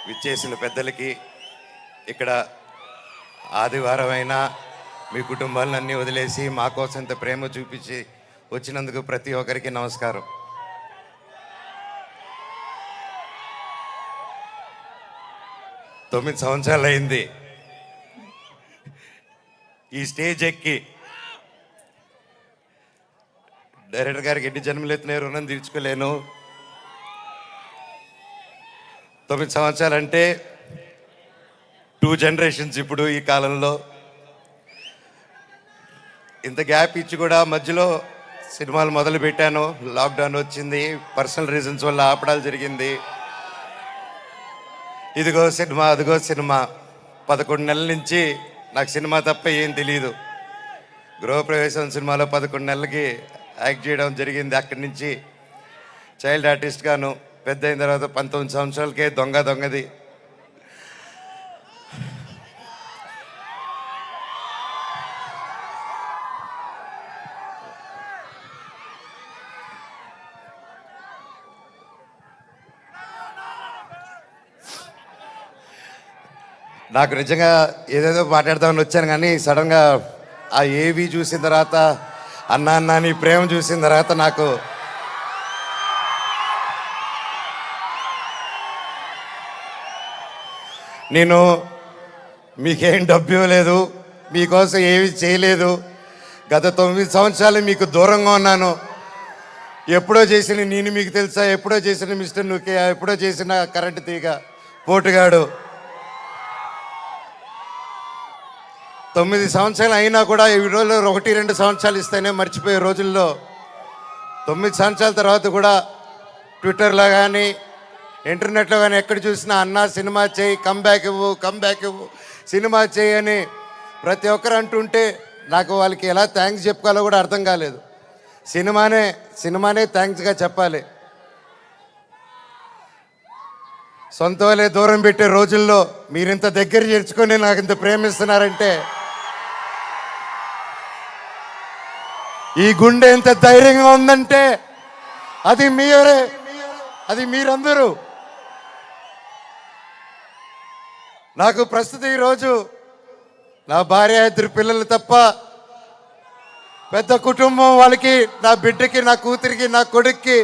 విచ్చేసిన పెద్దలకి, ఇక్కడ ఆదివారం అయినా మీ కుటుంబాలన్నీ వదిలేసి మా కోసం ఇంత ప్రేమ చూపించి వచ్చినందుకు ప్రతి ఒక్కరికి నమస్కారం. తొమ్మిది సంవత్సరాలు అయింది ఈ స్టేజ్ ఎక్కి. డైరెక్టర్ గారికి ఎన్ని జన్మలు ఎత్తున్నాయి రుణం తీర్చుకోలేను. 9 సంవత్సరాలు అంటే 2 జనరేషన్స్. ఇప్పుడు ఈ కాలంలో ఇంత గ్యాప్ ఇచ్చి కూడా మధ్యలో సినిమాలు మొదలు పెట్టాను. లాక్డౌన్ వచ్చింది, పర్సనల్ రీజన్స్ వల్ల ఆపడాలు జరిగింది. ఇదిగో సినిమా, అదిగో సినిమా. 11 నెలల నుంచి నాకు సినిమా తప్ప ఏం తెలియదు. గృహప్రవేశం సినిమాలో 11 నెలలకి యాక్ట్ చేయడం జరిగింది. అక్కడి నుంచి చైల్డ్ ఆర్టిస్ట్గాను, పెద్ద అయిన తర్వాత 19 సంవత్సరాలకే దొంగది. నాకు నిజంగా ఏదేదో మాట్లాడదామని వచ్చాను, కానీ సడన్గా ఆ ఏవి చూసిన తర్వాత, అన్నా నీ ప్రేమ చూసిన తర్వాత నాకు నేను మీకేం డబ్బు ఇవ్వలేదు, మీకోసం ఏమి చేయలేదు. గత 9 సంవత్సరాలు మీకు దూరంగా ఉన్నాను. ఎప్పుడో చేసిన నేను మీకు తెలుసా, ఎప్పుడో చేసిన మిస్టర్ నుకే, ఎప్పుడో చేసిన కరెంటు తీగ పోటుగాడు. 9 సంవత్సరాలు అయినా కూడా ఈ రోజుల్లో 1-2 సంవత్సరాలు ఇస్తేనే మర్చిపోయే రోజుల్లో 9 సంవత్సరాల తర్వాత కూడా ట్విట్టర్లో కానీ ఇంటర్నెట్లో కానీ ఎక్కడ చూసినా అన్నా సినిమా చేయి, కమ్బ్యాక్ ఇవ్వు, సినిమా చేయి అని ప్రతి ఒక్కరు అంటుంటే నాకు వాళ్ళకి ఎలా థ్యాంక్స్ చెప్పుకోవాలో కూడా అర్థం కాలేదు. సినిమానే థ్యాంక్స్గా చెప్పాలి. సొంత వాళ్ళే దూరం పెట్టే రోజుల్లో మీరింత దగ్గర చేర్చుకొని నాకు ఇంత ప్రేమిస్తున్నారంటే, ఈ గుండె ఎంత ధైర్యంగా ఉందంటే అది మీరే, అది మీరందరూ. నాకు ప్రస్తుతం ఈరోజు నా భార్య, 2 పిల్లలు తప్ప పెద్ద కుటుంబం. వాళ్ళకి, నా బిడ్డకి, నా కూతురికి, నా కొడుక్కి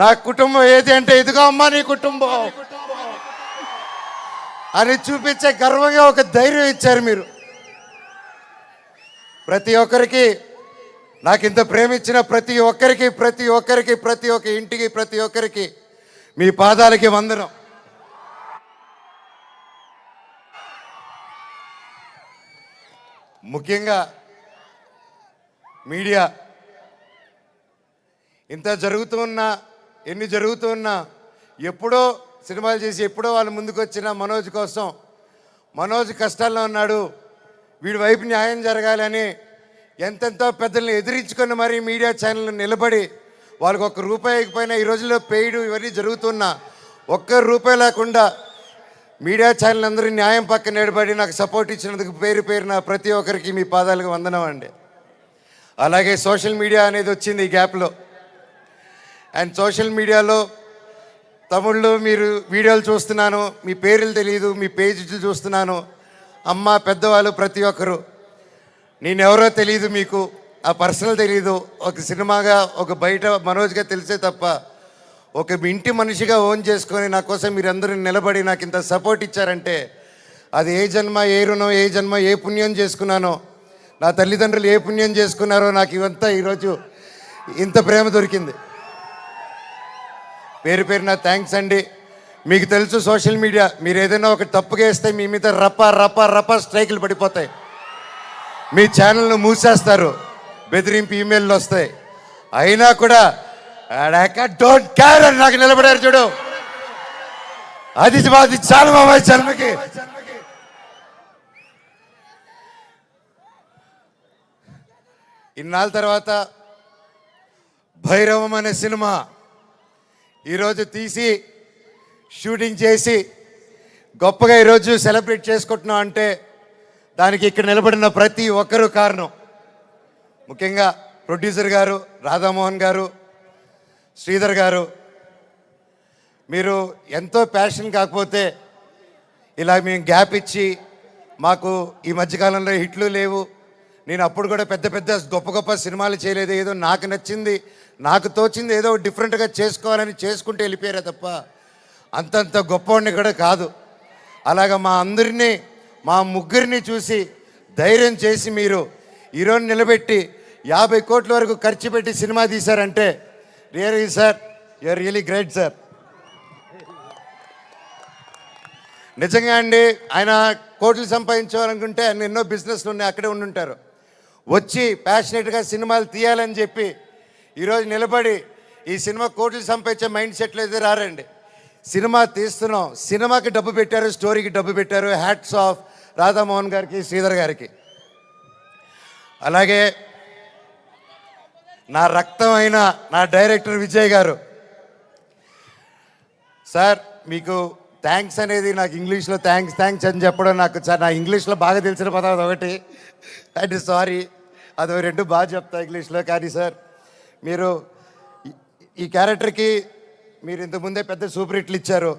నా కుటుంబం ఏది అంటే ఇదిగో అమ్మా నీ కుటుంబం అని చూపించే గర్వంగా ఒక ధైర్యం ఇచ్చారు మీరు. ప్రతి ఒక్కరికి, నాకు ఇంత ప్రేమ ఇచ్చిన ప్రతి ఒక్క ఇంటికి, ప్రతి ఒక్కరికి మీ పాదాలకి వందనం. ముఖ్యంగా మీడియా, ఇంత ఎన్ని జరుగుతూ ఉన్నా ఎప్పుడో సినిమాలు చేసి ఎప్పుడో వాళ్ళు ముందుకు వచ్చిన మనోజ్ కోసం, మనోజ్ కష్టాల్లో ఉన్నాడు, వీడి వైపు న్యాయం జరగాలని ఎంతెంతో పెద్దల్ని ఎదిరించుకొని మరీ మీడియా ఛానల్ నిలబడి వాళ్ళకి ₹1 పైన ఈ రోజుల్లో పెయిడ్ ఇవన్నీ జరుగుతున్నా ₹1 లేకుండా మీడియా ఛానల్ అందరూ న్యాయం పక్కన నిలబడి నాకు సపోర్ట్ ఇచ్చినందుకు పేరున ప్రతి ఒక్కరికి మీ పాదాలకు వందనం అండి. అలాగే సోషల్ మీడియా అనేది వచ్చింది ఈ గ్యాప్లో. అండ్ సోషల్ మీడియాలో తమ్ముళ్ళు మీరు వీడియోలు చూస్తున్నాను, మీ పేర్లు తెలియదు, మీ పేజీలు చూస్తున్నాను. అమ్మ, పెద్దవాళ్ళు ప్రతి ఒక్కరు, నేనెవరో తెలియదు, మీకు ఆ పర్సనల్ తెలీదు. ఒక సినిమాగా, ఒక బయట మనోజ్గా తెలిసే తప్ప ఒక ఇంటి మనిషిగా ఓన్ చేసుకొని నా కోసం మీరందరూ నిలబడి నాకు ఇంత సపోర్ట్ ఇచ్చారంటే అది ఏ జన్మ, ఏ రుణం, ఏ జన్మ, ఏ పుణ్యం చేసుకున్నానో, నా తల్లిదండ్రులు ఏ పుణ్యం చేసుకున్నారో నాకు ఇవంతా ఈరోజు ఇంత ప్రేమ దొరికింది. పేరున థ్యాంక్స్ అండి. మీకు తెలుసు సోషల్ మీడియా, మీరు ఏదైనా ఒక తప్పుగా వేస్తే మీ మీద రప స్ట్రైకులు పడిపోతాయి, మీ ఛానల్ను మూసేస్తారు, బెదిరింపు ఈమెయిల్లు వస్తాయి. అయినా కూడా డోంట్ కేర్ అని నాకు నిలబడారు చూడు, అది చాలు మా జన్మకి. ఇన్నాళ్ళ తర్వాత భైరవం అనే సినిమా ఈరోజు తీసి షూటింగ్ చేసి గొప్పగా ఈరోజు సెలబ్రేట్ చేసుకుంటున్నాం అంటే దానికి ఇక్కడ నిలబడిన ప్రతి ఒక్కరూ కారణం. ముఖ్యంగా ప్రొడ్యూసర్ గారు, రాధామోహన్ గారు, శ్రీధర్ గారు, మీరు ఎంతో ప్యాషన్ కాకపోతే ఇలా మేము గ్యాప్ ఇచ్చి మాకు ఈ మధ్యకాలంలో హిట్లు లేవు, నేను అప్పుడు కూడా పెద్ద పెద్ద గొప్ప గొప్ప సినిమాలు చేయలేదు, ఏదో నాకు నచ్చింది నాకు తోచింది ఏదో డిఫరెంట్గా చేసుకోవాలని చేసుకుంటూ వెళ్ళిపోయారే తప్ప అంతంత గొప్పవాడిని కూడా కాదు. అలాగా మా అందరినీ మా ముగ్గురిని చూసి ధైర్యం చేసి మీరు ఈరోజు నిలబెట్టి 50 కోట్ల వరకు ఖర్చు పెట్టి సినిమా తీశారంటే really sir you are really great sir. నిజంగా అండి, ఆయన కోట్లు సంపాదించాలనుకుంటే ఆయన ఎన్నో బిజినెస్లు ఉన్నాయి, అక్కడే ఉండుంటారు. వచ్చి ప్యాషనెట్గా సినిమాలు తీయాలని చెప్పి ఈరోజు నిలబడి ఈ సినిమా కోట్లు సంపాదించే మైండ్ సెట్లు అయితే రారండి. సినిమా తీస్తున్నాం, సినిమాకి డబ్బు పెట్టారు, స్టోరీకి డబ్బు పెట్టారు. హ్యాట్స్ ఆఫ్ రాధామోహన్ గారికి, శ్రీధర్ గారికి. అలాగే నా రక్తం అయిన నా డైరెక్టర్ విజయ్ గారు. సార్ మీకు థ్యాంక్స్ అనేది నాకు ఇంగ్లీష్లో థ్యాంక్స్ అని చెప్పడం నాకు సార్, నా ఇంగ్లీష్లో బాగా తెలిసిన పదం అదొకటి, అంటే సారీ, అది రెండు బాగా చెప్తా ఇంగ్లీష్లో. కానీ సార్ మీరు ఈ క్యారెక్టర్కి మీరు ఇంతకుముందే పెద్ద సూపర్ హిట్లు ఇచ్చారు,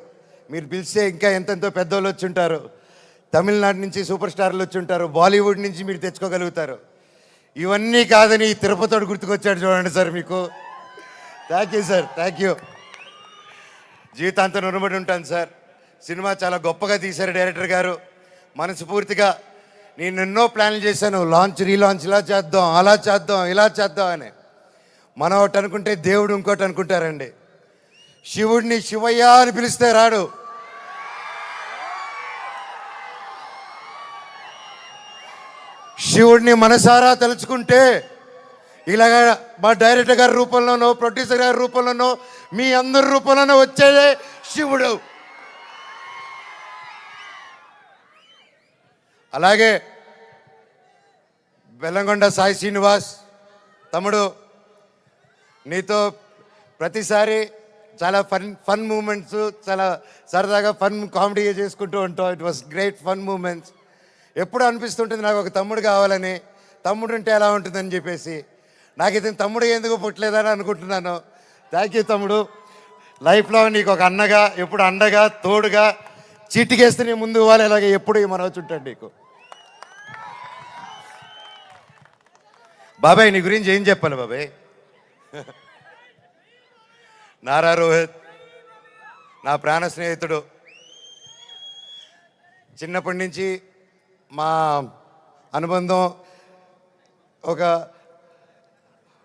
మీరు పిలిస్తే ఇంకా ఎంతెంతో పెద్దోళ్ళు వచ్చి ఉంటారు, తమిళనాడు నుంచి సూపర్ స్టార్లు వచ్చి ఉంటారు, బాలీవుడ్ నుంచి మీరు తెచ్చుకోగలుగుతారు. ఇవన్నీ కాదని తిరుపతివాడు గుర్తుకొచ్చాడు చూడండి సార్, మీకు thank you sir, thank you. జీవితాంతం రుణపడి ఉంటాను సార్. సినిమా చాలా గొప్పగా తీశారు డైరెక్టర్ గారు, మనస్ఫూర్తిగా. నేను ఎన్నో ప్లాన్లు చేశాను, లాంచ్ రీలాంచ్ ఇలా చేద్దాం, అలా చేద్దాం, ఇలా చేద్దాం అని. మనం ఒకటి అనుకుంటే దేవుడు ఇంకోటి అనుకుంటారండి. శివుడిని శివయ్య అని పిలిస్తే రాడు, శివుడిని మనసారా తలుచుకుంటే ఇలాగా మా డైరెక్టర్ గారి రూపంలోనో ప్రొడ్యూసర్ గారి రూపంలోనో మీ అందరి రూపంలోనో వచ్చేదే శివుడు. అలాగే బెల్లంకొండ సాయి శ్రీనివాస్ తమ్ముడు, నీతో ప్రతిసారి చాలా ఫన్ మూమెంట్స్, చాలా సరదాగా ఫన్ కామెడీ చేసుకుంటూ ఉంటాం. It was great fun moments. ఎప్పుడు అనిపిస్తుంటుంది నాకు ఒక తమ్ముడు కావాలని, తమ్ముడు ఉంటే ఎలా ఉంటుందని చెప్పేసి. నాకు ఇతను తమ్ముడు ఎందుకు పుట్టలేదని అనుకుంటున్నాను. థ్యాంక్ యూ తమ్ముడు. లైఫ్లో నీకు ఒక అన్నగా, ఎప్పుడు అండగా, తోడుగా, చీటికేస్తే నీ ముందు ఇవ్వాలి, ఇలాగే ఎప్పుడు మనవచ్చు ఉంటాడు నీకు. బాబాయ్ నీ గురించి ఏం చెప్పాలి బాబాయ్? నారా రోహిత్ నా ప్రాణ స్నేహితుడు. చిన్నప్పటి నుంచి మా అనుబంధం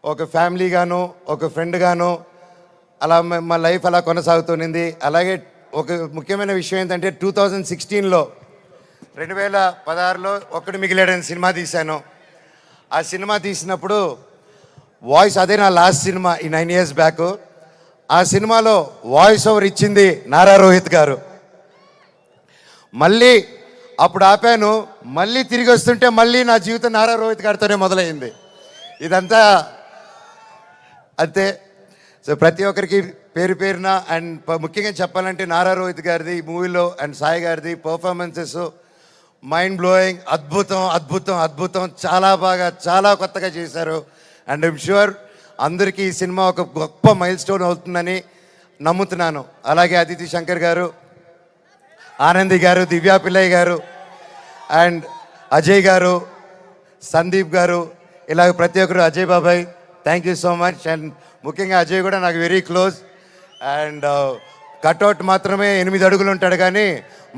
ఒక ఫ్యామిలీగాను, ఒక ఫ్రెండ్గాను అలా మా లైఫ్ అలా కొనసాగుతుంది. అలాగే ఒక ముఖ్యమైన విషయం ఏంటంటే 2016లో 2016లో ఒక్కడు మిగిలాడని సినిమా తీశాను. ఆ సినిమా తీసినప్పుడు వాయిస్, అదే నా లాస్ట్ సినిమా ఈ 9 years బ్యాక్. ఆ సినిమాలో వాయిస్ ఓవర్ ఇచ్చింది నారా రోహిత్ గారు. మళ్ళీ అప్పుడు ఆపాను, మళ్ళీ తిరిగి వస్తుంటే మళ్ళీ నా జీవితం నారా రోహిత్ గారితోనే మొదలైంది. ఇదంతా అంతే. సో ప్రతి ఒక్కరికి పేరు పేరున అండ్ ముఖ్యంగా చెప్పాలంటే నారా రోహిత్ గారిది ఈ మూవీలో అండ్ సాయి గారిది పర్ఫార్మెన్సెస్ మైండ్ బ్లోయింగ్, అద్భుతం అద్భుతం అద్భుతం. చాలా బాగా, చాలా కొత్తగా చేశారు. అండ్ ఐమ్ ష్యూర్ అందరికీ ఈ సినిమా ఒక గొప్ప మైల్ స్టోన్ అవుతుందని నమ్ముతున్నాను. అలాగే అదితి శంకర్ గారు, ఆనంది గారు, దివ్యా పిల్లయ్య గారు అండ్ అజయ్ గారు, సందీప్ గారు, ఇలాగ ప్రతి ఒక్కరు, అజయ్ బాబాయ్ thank you so much. And ముఖ్యంగా అజయ్ కూడా నాకు వెరీ క్లోజ్. అండ్ కట్అవుట్ మాత్రమే 8 అడుగులు ఉంటాడు కానీ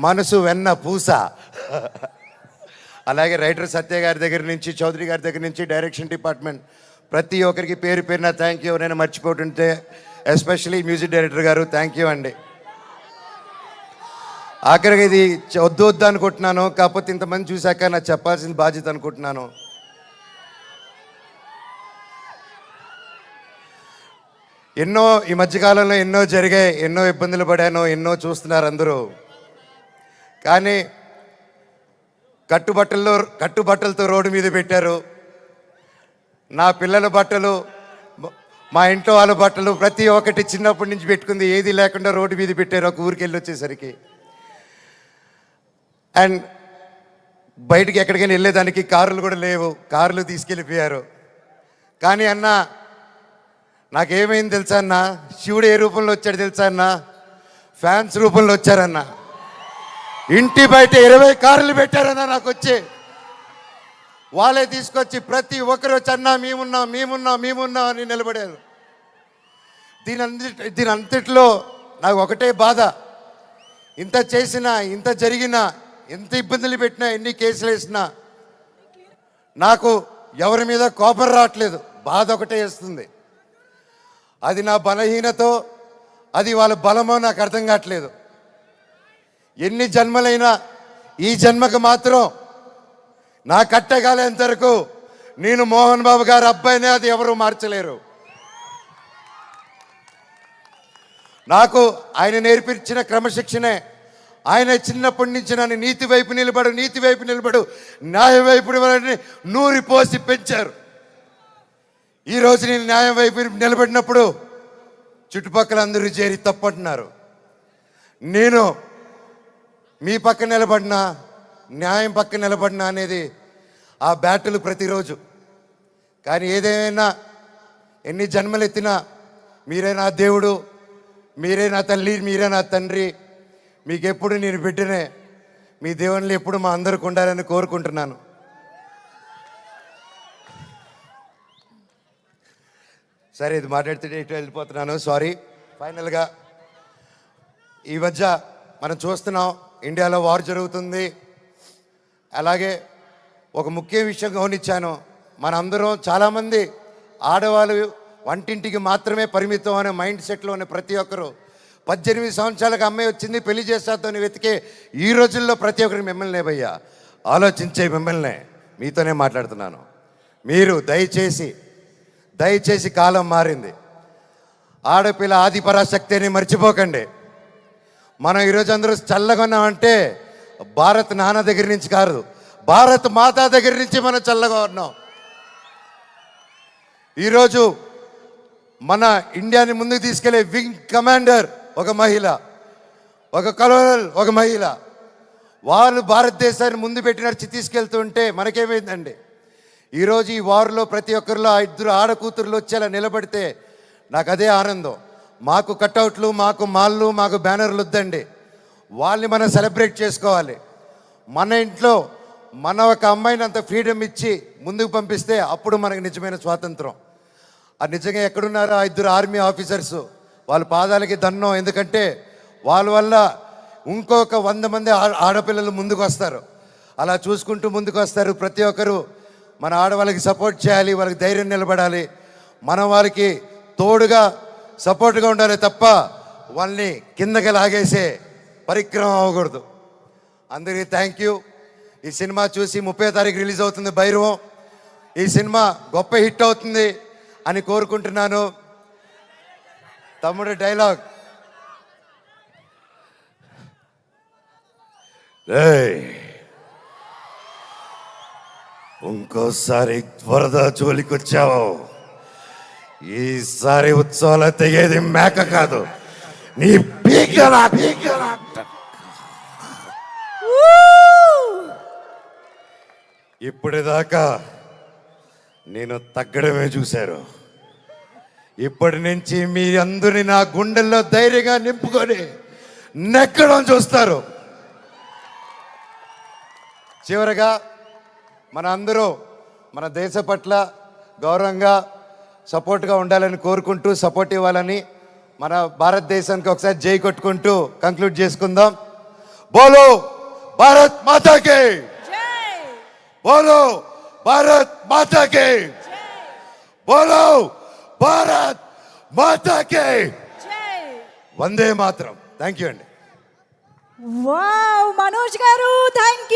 మనసు వెన్న పూస. అలాగే రైటర్ సత్య గారి దగ్గర నుంచి, చౌదరి గారి దగ్గర నుంచి, డైరెక్షన్ డిపార్ట్మెంట్ ప్రతి ఒక్కరికి పేరు పేరున థ్యాంక్ యూ. నేను మర్చిపోతుంటే ఎస్పెషలీ మ్యూజిక్ డైరెక్టర్ గారు థ్యాంక్ యూ అండి. ఆఖరికి ఇది వద్దు వద్దు అనుకుంటున్నాను, కాకపోతే ఇంతమంది చూశాక నాకు చెప్పాల్సిన బాధ్యత అనుకుంటున్నాను. ఎన్నో ఈ మధ్యకాలంలో ఎన్నో జరిగాయి, ఎన్నో ఇబ్బందులు పడాను, ఎన్నో చూస్తున్నారు అందరూ. కానీ కట్టుబట్టలతో రోడ్డు మీద పెట్టారు. నా పిల్లల బట్టలు, మా ఇంట్లో వాళ్ళ బట్టలు ప్రతి ఒక్కటి చిన్నప్పటి నుంచి పెట్టుకుంది ఏది లేకుండా రోడ్డు మీద పెట్టారు ఒక ఊరికి వెళ్ళి వచ్చేసరికి. అండ్ బయటికి ఎక్కడికైనా వెళ్ళేదానికి కార్లు కూడా లేవు, కార్లు తీసుకెళ్ళిపోయారు. కానీ అన్న నాకేమైంది తెలుసా అన్న, శివుడు ఏ రూపంలో వచ్చాడు తెలుసా అన్న, ఫ్యాన్స్ రూపంలో వచ్చారన్న. ఇంటి బయట 20 కార్లు పెట్టారన్నా నాకు వచ్చి. వాళ్ళే తీసుకొచ్చి ప్రతి ఒక్కరు వచ్చి అన్నా మేమున్నాం అని నిలబడారు. దీని అంతట్లో నాకు ఒకటే బాధ, ఇంత చేసినా, ఇంత జరిగినా, ఎంత ఇబ్బందులు పెట్టినా, ఎన్ని కేసులు వేసినా నాకు ఎవరి మీద కోపం రావట్లేదు, బాధ ఒకటే వేస్తుంది. అది నా బలహీనతో, అది వాళ్ళ బలమో నాకు అర్థం కావట్లేదు. ఎన్ని జన్మలైనా ఈ జన్మకు మాత్రం నా కట్టగాలేంత వరకు నేను మోహన్ బాబు గారి అబ్బాయినే, అది ఎవరు మార్చలేరు. నాకు ఆయన నేర్పించిన క్రమశిక్షణే, ఆయన చిన్నప్పటి నుంచి నన్ను నీతి వైపు నిలబడు, న్యాయం వైపు నూరి పోసి పెంచారు. ఈరోజు నేను న్యాయం వైపు నిలబడినప్పుడు చుట్టుపక్కల అందరూ చేరి తప్పంటున్నారు. నేను మీ పక్క నిలబడినా, న్యాయం పక్క నిలబడినా అనేది ఆ బ్యాటిల్ ప్రతిరోజు. కానీ ఏదేమైనా, ఎన్ని జన్మలు ఎత్తినా మీరే నా దేవుడు, మీరే నా తల్లి, మీరే నా తండ్రి. మీకు ఎప్పుడు నేను బిడ్డనే. మీ దేవుళ్ళు ఎప్పుడు మా అందరికి ఉండాలని కోరుకుంటున్నాను. సరే, ఇది మాట్లాడితే ఇటు వెళ్ళిపోతున్నాను, సారీ. ఫైనల్గా ఈ మధ్య మనం చూస్తున్నాం, ఇండియాలో వార్ జరుగుతుంది. అలాగే ఒక ముఖ్య విషయం గమనించాను, మనందరం చాలామంది ఆడవాళ్ళు వంటింటికి మాత్రమే పరిమితం అనే మైండ్ సెట్లో ఉన్న ప్రతి ఒక్కరు 18 సంవత్సరాలకు అమ్మాయి వచ్చింది పెళ్లి చేస్తాతోని వెతికే ఈ రోజుల్లో ప్రతి ఒక్కరికి మిమ్మల్ని భయ్యా ఆలోచించే మిమ్మల్ని మీతోనే మాట్లాడుతున్నాను. మీరు దయచేసి కాలం మారింది. ఆడపిల్ల ఆదిపరాశక్తి అని మర్చిపోకండి. మనం ఈరోజు అందరూ చల్లగా ఉన్నామంటే భారత్ నాన్న దగ్గర నుంచి కాదు, భారత్ మాతా దగ్గర నుంచి మనం చల్లగా ఉన్నాం. ఈరోజు మన ఇండియాని ముందుకు తీసుకెళ్లే వింగ్ కమాండర్ ఒక మహిళ, ఒక కలోనల్ ఒక మహిళ. వాళ్ళు భారతదేశాన్ని ముందు పెట్టి నడిచి తీసుకెళ్తుంటే మనకేమైందండి? ఈరోజు ఈ వార్లో ప్రతి ఒక్కరిలో 2 ఆడకూతురులు వచ్చేలా నిలబడితే నాకు అదే ఆనందం. మాకు కట్అవుట్లు, మాకు మాల్లు, మాకు బ్యానర్లు వద్దండి. వాళ్ళని మనం సెలబ్రేట్ చేసుకోవాలి. మన ఇంట్లో మన ఒక అమ్మాయిని అంత ఫ్రీడమ్ ఇచ్చి ముందుకు పంపిస్తే అప్పుడు మనకు నిజమైన స్వాతంత్రం. అది నిజంగా ఎక్కడున్నారో 2 ఆర్మీ ఆఫీసర్స్, వాళ్ళ పాదాలకి దండం. ఎందుకంటే వాళ్ళ వల్ల ఇంకొక 100 మంది ఆడపిల్లలు ముందుకు వస్తారు. అలా చూసుకుంటూ ముందుకు వస్తారు. ప్రతి ఒక్కరు మన ఆడవాళ్ళకి సపోర్ట్ చేయాలి, వాళ్ళకి ధైర్యం నిలబడాలి. మనం వాళ్ళకి తోడుగా సపోర్ట్గా ఉండాలి తప్ప వాళ్ళని కిందకి లాగేసే పరిక్రమం అవ్వకూడదు. అందరికీ థ్యాంక్ యూ. ఈ సినిమా చూసి 30వ తారీఖు రిలీజ్ అవుతుంది భైరవం. ఈ సినిమా గొప్ప హిట్ అవుతుంది అని కోరుకుంటున్నాను. తమ్ముడు డైలాగ్, ఇంకోసారి వరద జోలికొచ్చావు, ఈసారి ఉత్సవాలు తెగేది మేక కాదు, నీ పీకలా. ఇప్పటిదాకా నేను తగ్గడమే చూశారు. ఇప్పటి నుంచి మీ అందరిని నా గుండెల్లో ధైర్యంగా నింపుకొని నెక్కడం చూస్తారు. చివరగా మన అందరూ మన దేశ పట్ల గౌరవంగా సపోర్ట్గా ఉండాలని కోరుకుంటూ, సపోర్ట్ ఇవ్వాలని, మన భారతదేశానికి ఒకసారి జై కొట్టుకుంటూ కంక్లూడ్ చేసుకుందాం. బోలో భారత్ మాతాకి, బోలో భారత్ మాతాకి, బోలో భారత్ మాతాకి, వందే మాతరం. థ్యాంక్ యూ అండి. Wow, Manoj garu, thank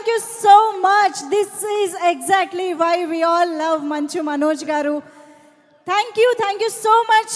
you so much. This is exactly why we all love Manchu Manoj garu. Thank you so much.